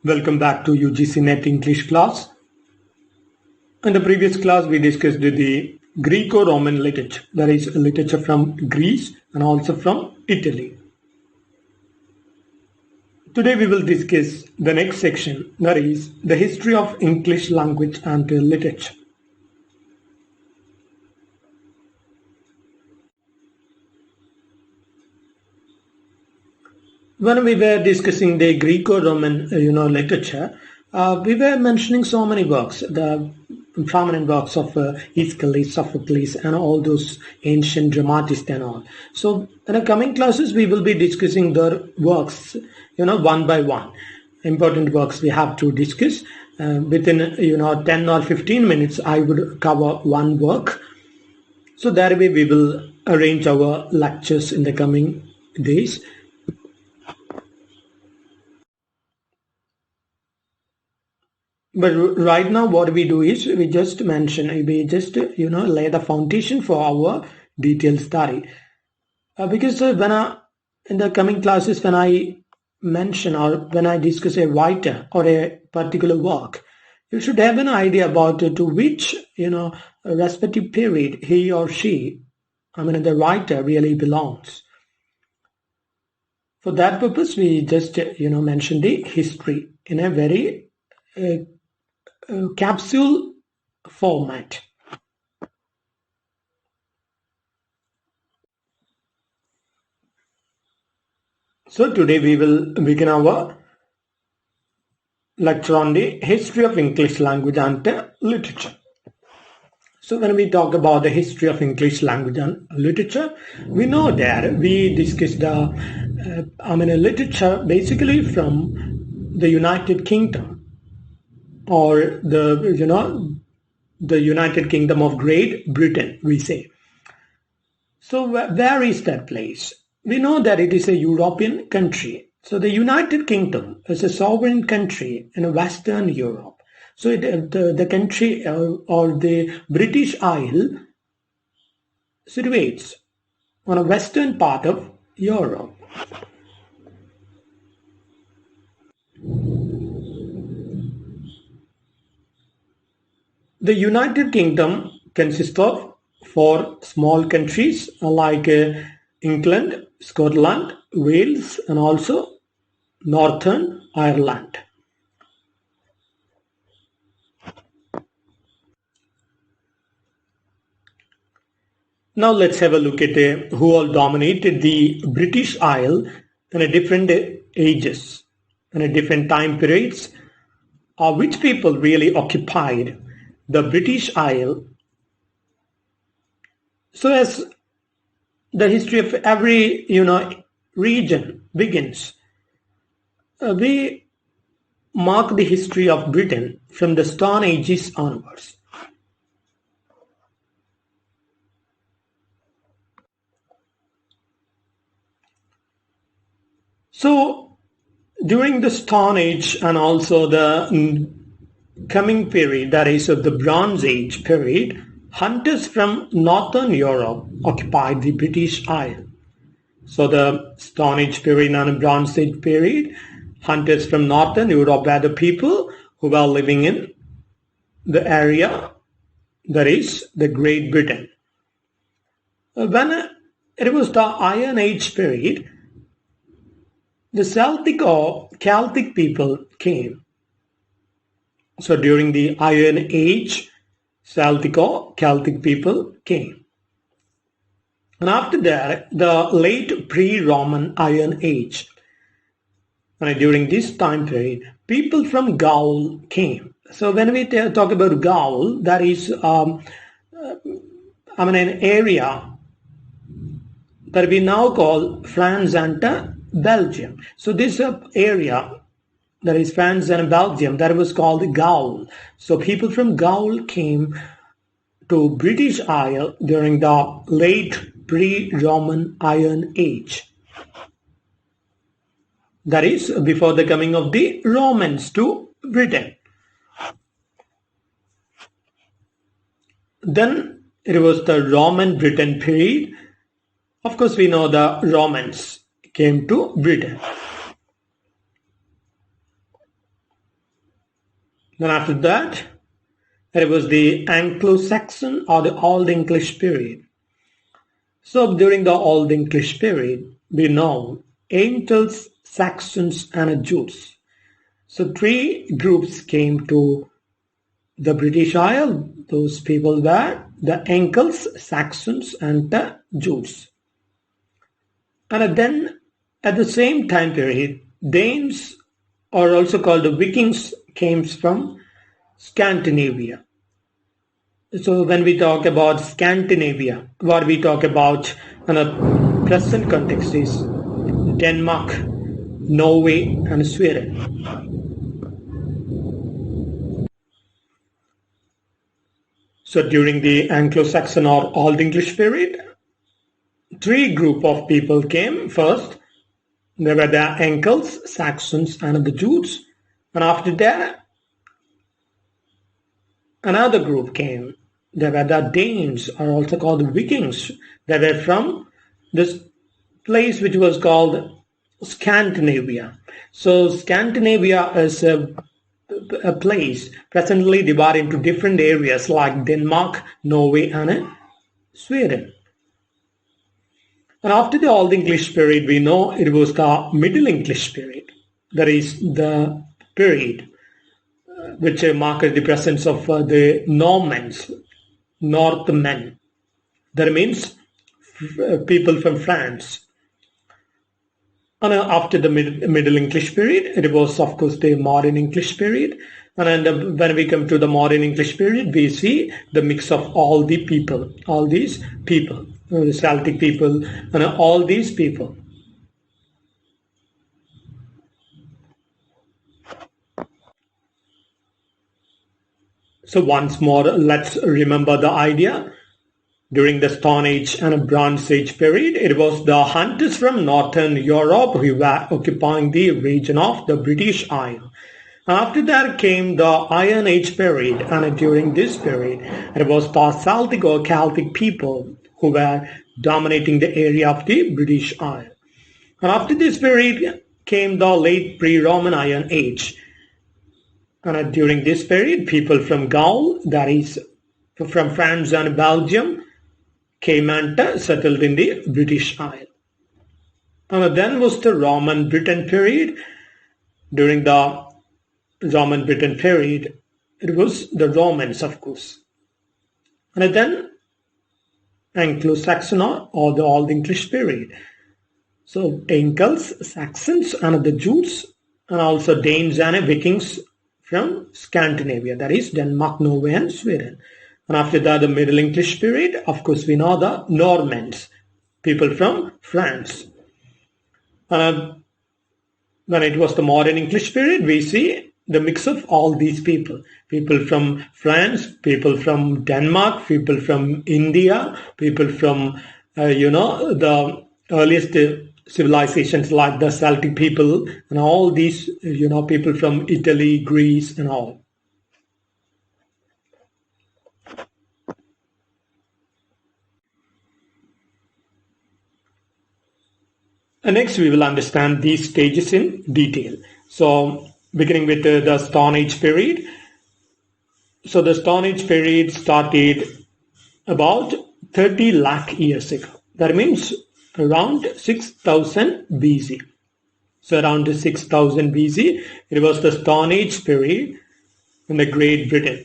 Welcome back to UGC Net English class. In the previous class, we discussed the Greco-Roman literature, that is literature from Greece and also from Italy. Today we will discuss the next section, that is the history of English language and literature. When we were discussing the Greco-Roman, literature, we were mentioning so many works, the prominent works of Aeschylus, Sophocles, and all those ancient dramatists and all. So in the coming classes, we will be discussing their works, one by one. Important works we have to discuss. Within, 10 or 15 minutes, I would cover one work. So that way we will arrange our lectures in the coming days. But right now what we do is we just lay the foundation for our detailed study. Because in the coming classes, when I mention or when I discuss a writer or a particular work, you should have an idea about to which, respective period he or she, the writer really belongs. For that purpose, we just, mention the history in a very capsule format. So today we will begin our lecture on the history of English language and literature. So when we talk about the history of English language and literature, we know that we discussed the literature basically from the United Kingdom, or the United Kingdom of Great Britain, we say. So where is that place? We know that it is a European country. So the United Kingdom is a sovereign country in Western Europe. So the country or the British Isle situates on a western part of Europe. The United Kingdom consists of 4 small countries like England, Scotland, Wales, and also Northern Ireland. Now let's have a look at who all dominated the British Isle in different ages, in different time periods, or which people really occupied the British Isle. So as the history of every region begins, we mark the history of Britain from the Stone Ages onwards. So during the Stone Age and also the coming period, that is of the Bronze Age period, hunters from Northern Europe occupied the British Isle. So the Stone Age period and the Bronze Age period, hunters from Northern Europe were the people who were living in the area, that is the Great Britain. When it was the Iron Age period, the Celtic or Celtic people came. So during the Iron Age, Celtic or Celtic people came. And after that, the late pre-Roman Iron Age, and during this time period, people from Gaul came. So when we talk about Gaul, that is an area that we now call France and Belgium. So this area, that is France and Belgium, that was called Gaul. So people from Gaul came to British Isle during the late pre-Roman Iron Age. That is before the coming of the Romans to Britain. Then it was the Roman Britain period. Of course, we know the Romans came to Britain. Then after that, it was the Anglo-Saxon or the Old English period. So during the Old English period, we know Angles, Saxons, and Jutes. So three groups came to the British Isle. Those people were the Angles, Saxons, and the Jutes. And then at the same time period, Danes, or also called the Vikings, came from Scandinavia. So when we talk about Scandinavia, what we talk about in a present context is Denmark, Norway, and Sweden. So during the Anglo-Saxon or Old English period, three group of people came. First, there were the Angles, Saxons, and the Jutes. And after that, another group came. There were the Danes, or also called the Vikings. They were from this place which was called Scandinavia. So Scandinavia is a place presently divided into different areas like Denmark, Norway, and Sweden. And after the Old English period, we know it was the Middle English period. That is the period which marked the presence of the Normans, Northmen. That means people from France. And after the Middle English period, it was of course the Modern English period. And then when we come to the Modern English period, we see the mix of all the people, all these people, the Celtic people, and all these people. So once more, let's remember the idea. During the Stone Age and Bronze Age period, it was the hunters from Northern Europe who were occupying the region of the British Isle. After that came the Iron Age period, and during this period, it was the Celtic or Celtic people who were dominating the area of the British Isle. And after this period came the late pre-Roman Iron Age. And during this period, people from Gaul, that is from France and Belgium, came and settled in the British Isle. And then was the Roman Britain period. During the Roman Britain period, it was the Romans, of course. And then Anglo-Saxon or the Old English period. So Angles, Saxons, and the Jutes, and also Danes and Vikings from Scandinavia, that is Denmark, Norway, and Sweden. And after that, the Middle English period, of course, we know the Normans, people from France. When it was the Modern English period, we see the mix of all these people. People from France, people from Denmark, people from India, people from, the earliest civilizations like the Celtic people, and all these, people from Italy, Greece, and all. And next, we will understand these stages in detail. So, beginning with the Stone Age period. So, the Stone Age period started about 30 lakh years ago. That means around 6000 BC. So, around 6000 BC, it was the Stone Age period in the Great Britain.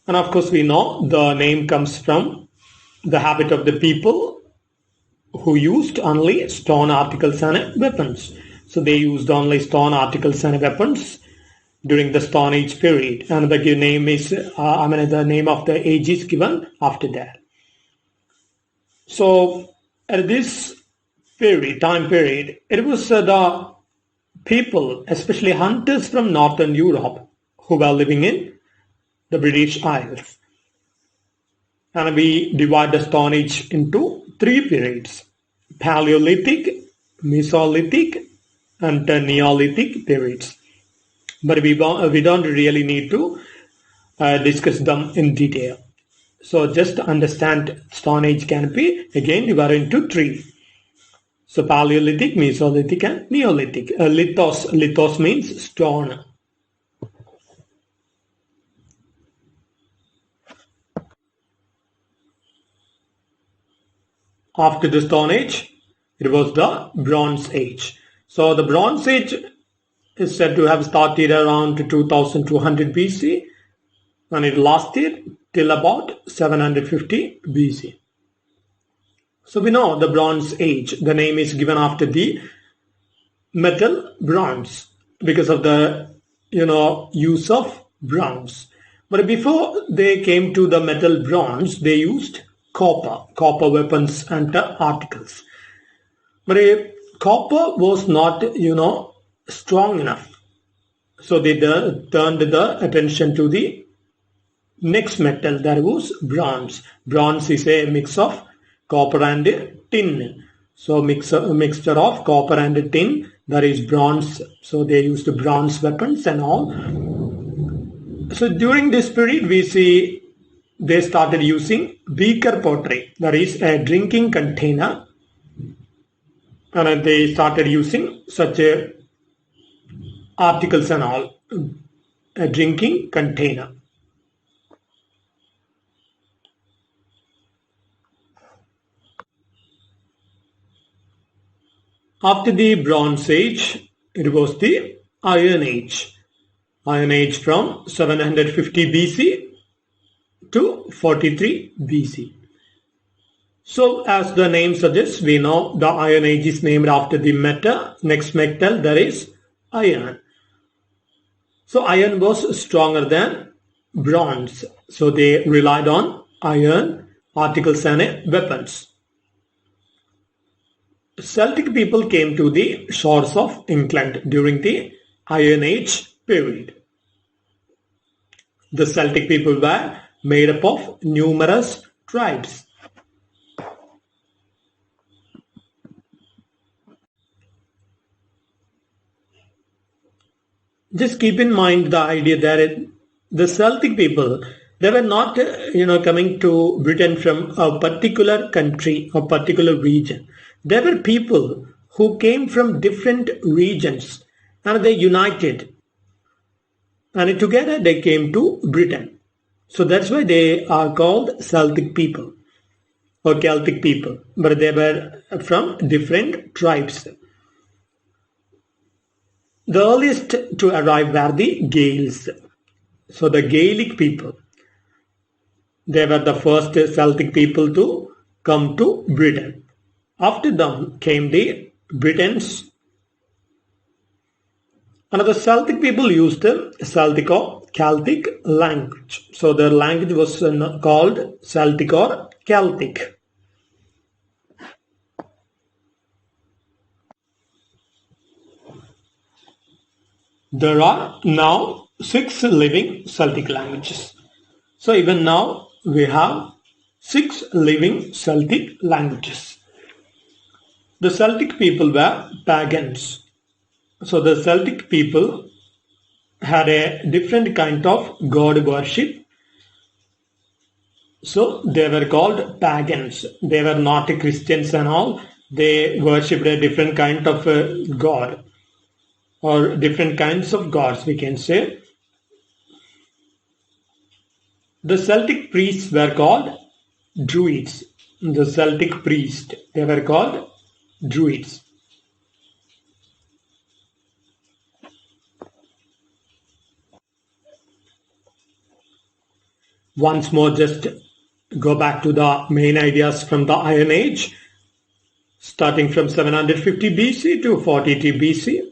And of course, we know the name comes from the habit of the people who used only stone articles and weapons. So they used only stone articles and weapons during the Stone Age period. And the name is, the name of the age is given after that. So at this time period, it was the people, especially hunters from Northern Europe, who were living in the British Isles. And we divide the Stone Age into three periods: Paleolithic, Mesolithic, and Neolithic periods. But we don't really need to discuss them in detail. So just to understand, Stone Age can be again divided into three. So Paleolithic, Mesolithic, and Neolithic. Lithos means stone. After the Stone Age, it was the Bronze Age. So the Bronze Age is said to have started around 2200 BC and it lasted till about 750 BC. So we know the Bronze Age. The name is given after the metal bronze because of the use of bronze. But before they came to the metal bronze, they used copper weapons and articles. But copper was not strong enough, so they turned the attention to the next metal, that was bronze. Bronze is a mix of copper and tin. So mixture of copper and tin, that is bronze. So they used bronze weapons and all. So during this period, we see they started using beaker pottery, that is a drinking container, and they started using such articles and all, a drinking container. After the Bronze Age, it was the Iron Age. Iron Age from 750 BC to 43 BC. So as the name suggests, we know the Iron Age is named after the next metal, that is iron. So iron was stronger than bronze. So they relied on iron, articles and weapons. Celtic people came to the shores of England during the Iron Age period. The Celtic people were made up of numerous tribes. Just keep in mind the idea that the Celtic people, they were not coming to Britain from a particular country or particular region. There were people who came from different regions and they united, and together they came to Britain. So that's why they are called Celtic people or Celtic people, but they were from different tribes. The earliest to arrive were the Gaels. So the Gaelic people, they were the first Celtic people to come to Britain. After them came the Britons. And the Celtic people used the Celtic or Celtic language. So their language was called Celtic or Celtic. There are now 6 living Celtic languages. So even now we have 6 living Celtic languages. The Celtic people were pagans. So the Celtic people had a different kind of god worship. So they were called pagans. They were not Christians and all. They worshipped a different kind of god, or different kinds of gods, we can say. The Celtic priests were called Druids. The Celtic priests, they were called Druids. Once more, just go back to the main ideas from the Iron Age, starting from 750 BC to 42 BC.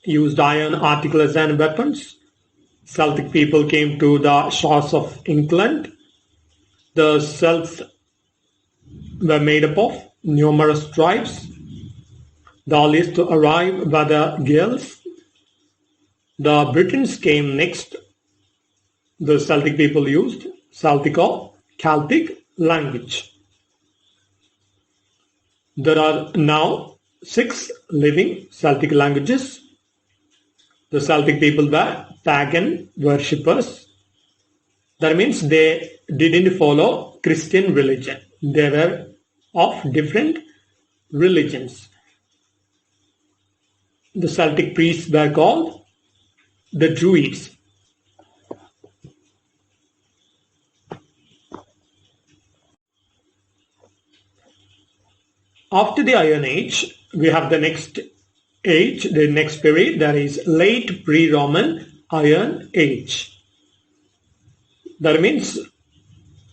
Used iron, articles and weapons. Celtic people came to the shores of England. The Celts were made up of numerous tribes. The earliest to arrive were the Gaels. The Britons came next. The Celtic people used Celtic or Celtic language. There are now 6 living Celtic languages. The Celtic people were pagan worshippers. That means they didn't follow Christian religion. They were of different religions. The Celtic priests were called the Druids. After the Iron Age, we have the next age, the next period, that is late pre-Roman Iron Age. That means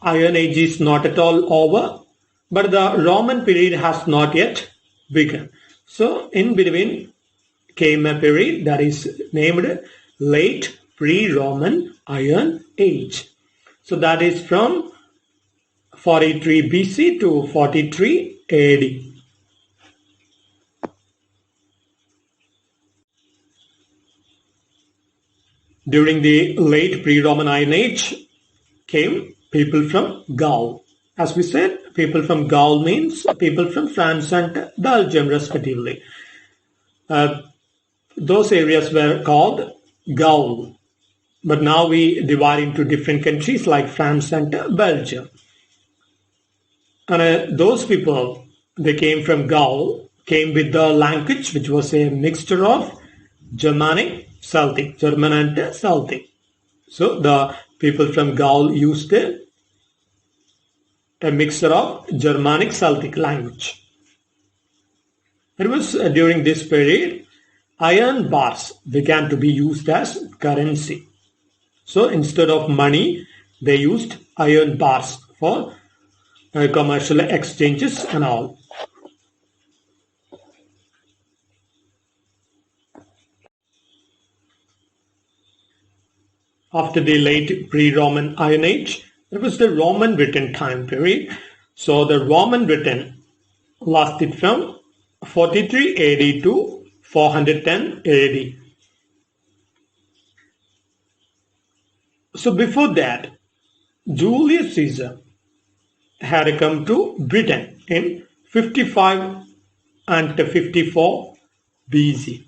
Iron Age is not at all over, but the Roman period has not yet begun. So in between came a period that is named late pre-Roman Iron Age. So that is from 43 BC to 43 AD. During the late pre-Roman Iron Age came people from Gaul. As we said, people from Gaul means people from France and Belgium respectively. Those areas were called Gaul. But now we divide into different countries like France and Belgium. And those people, they came from Gaul, came with the language which was a mixture of Germanic, Celtic, German and Celtic. So the people from Gaul used a mixture of Germanic, Celtic language. It was during this period, iron bars began to be used as currency. So instead of money, they used iron bars for commercial exchanges and all. After the late pre-Roman Iron Age, it was the Roman Britain time period. So the Roman Britain lasted from 43 AD to 410 AD. So before that, Julius Caesar had come to Britain in 55 and 54 BC.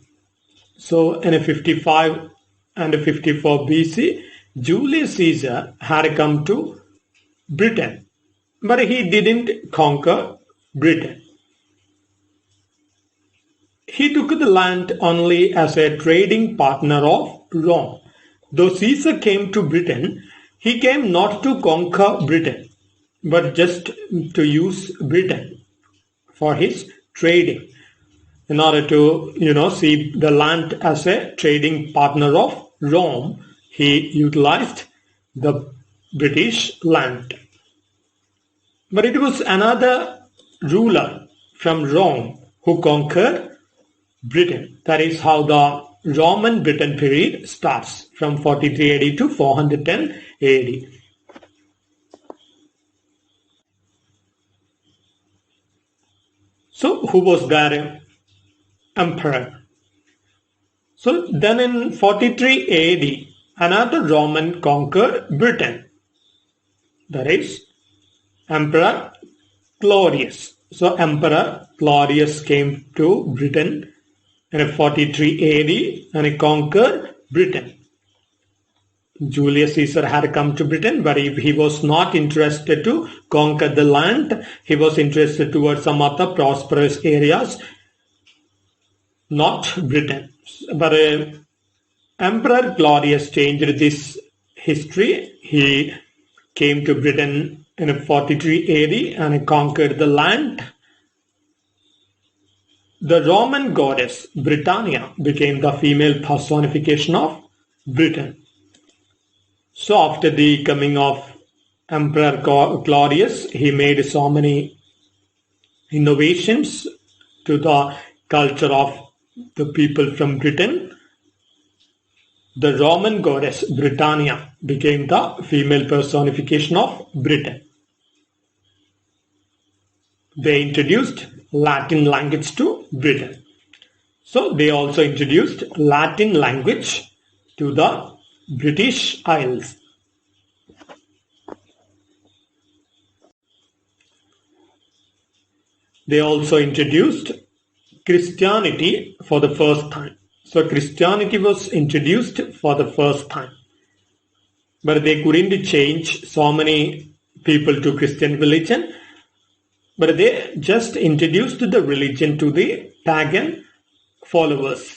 So in 55 and 54 BC, Julius Caesar had come to Britain, but he didn't conquer Britain. He took the land only as a trading partner of Rome. Though Caesar came to Britain, he came not to conquer Britain, but just to use Britain for his trading. In order to, see the land as a trading partner of Rome, he utilized the British land. But it was another ruler from Rome who conquered Britain. That is how the Roman Britain period starts from 43 AD to 410 AD. So who was that emperor? So then in 43 AD, another Roman conquered Britain. That is Emperor Claudius. So Emperor Claudius came to Britain in 43 AD and he conquered Britain. Julius Caesar had come to Britain, but he was not interested to conquer the land. He was interested towards some other prosperous areas, not Britain. But Emperor Claudius changed this history. He came to Britain in 43 AD and conquered the land. The Roman goddess Britannia became the female personification of Britain. So after the coming of Emperor Claudius, he made so many innovations to the culture of the people from Britain. The Roman goddess Britannia became the female personification of Britain. They introduced Latin language to Britain. So they also introduced Latin language to the British Isles. They also introduced Christianity for the first time. So Christianity was introduced for the first time. But they couldn't change so many people to Christian religion. But they just introduced the religion to the pagan followers.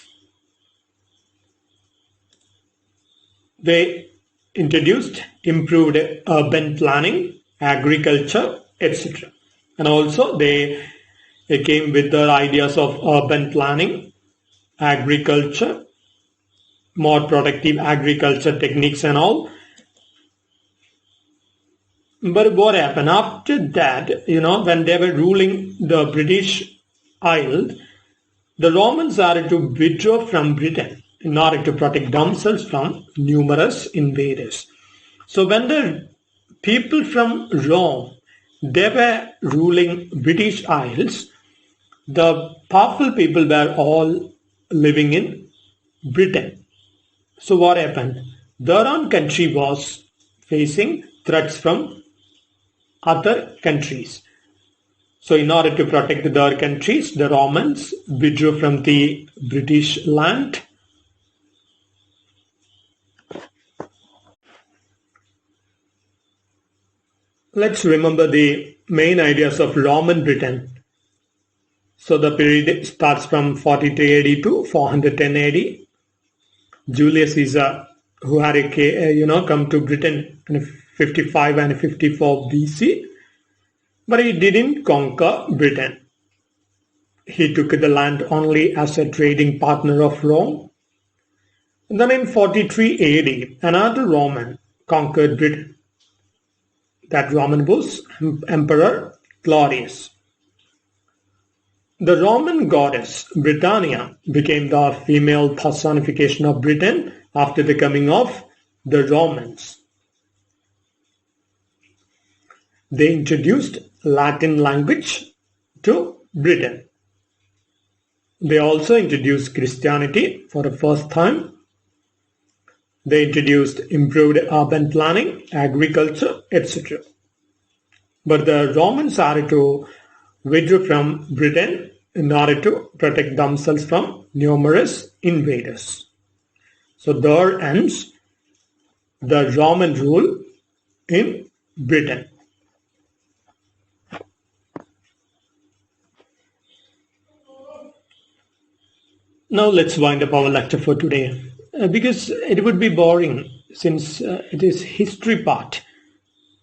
They introduced improved urban planning, agriculture, etc. And also they It came with their ideas of urban planning, agriculture, more productive agriculture techniques and all. But what happened after that, when they were ruling the British Isles, the Romans started to withdraw from Britain in order to protect themselves from numerous invaders. So when the people from Rome, they were ruling British Isles, the powerful people were all living in Britain. So what happened? Their own country was facing threats from other countries. So in order to protect their countries, the Romans withdrew from the British land. Let's remember the main ideas of Roman Britain. So the period starts from 43 AD to 410 AD. Julius Caesar, who had come to Britain in 55 and 54 BC, but he didn't conquer Britain. He took the land only as a trading partner of Rome. And then in 43 AD, another Roman conquered Britain. That Roman was Emperor Claudius. The Roman goddess Britannia became the female personification of Britain after the coming of the Romans. They introduced Latin language to Britain. They also introduced Christianity for the first time. They introduced improved urban planning, agriculture, etc. But the Romans started to withdraw from Britain in order to protect themselves from numerous invaders. So there ends the Roman rule in Britain. Now let's wind up our lecture for today, because it would be boring since it is history part.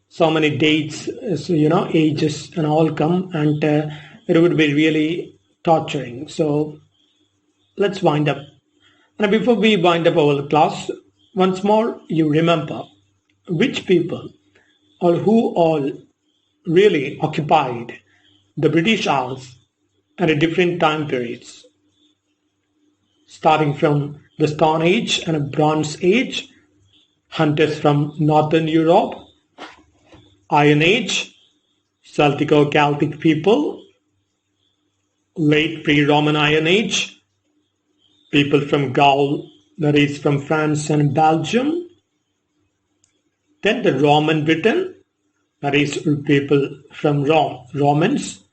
So many dates, ages and all come, and it would be really torturing. So let's wind up. And before we wind up our class, once more you remember which people or who all really occupied the British Isles at different time periods, starting from the Stone Age and Bronze Age, hunters from Northern Europe, Iron Age, Celtic or Celtic people, late pre-Roman Iron Age, people from Gaul, that is from France and Belgium, then the Roman Britain, that is people from Rome, Romans,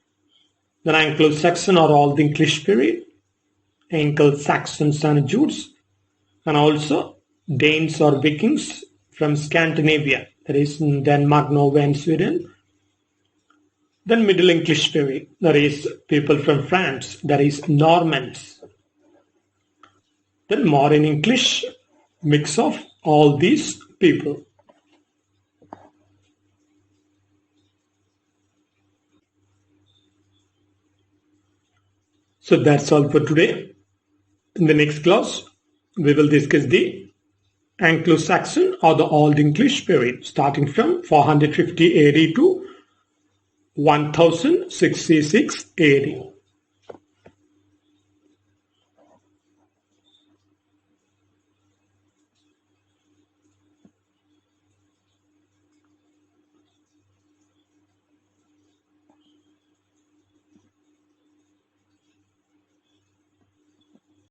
then Anglo-Saxon or Old English period, Anglo-Saxons and Jutes, and also Danes or Vikings from Scandinavia, that is Denmark, Norway and Sweden. Then Middle English period, that is people from France, that is Normans. Then Modern English, mix of all these people. So that's all for today. In the next class, we will discuss the Anglo-Saxon or the Old English period, starting from 450 AD to 1066 AD.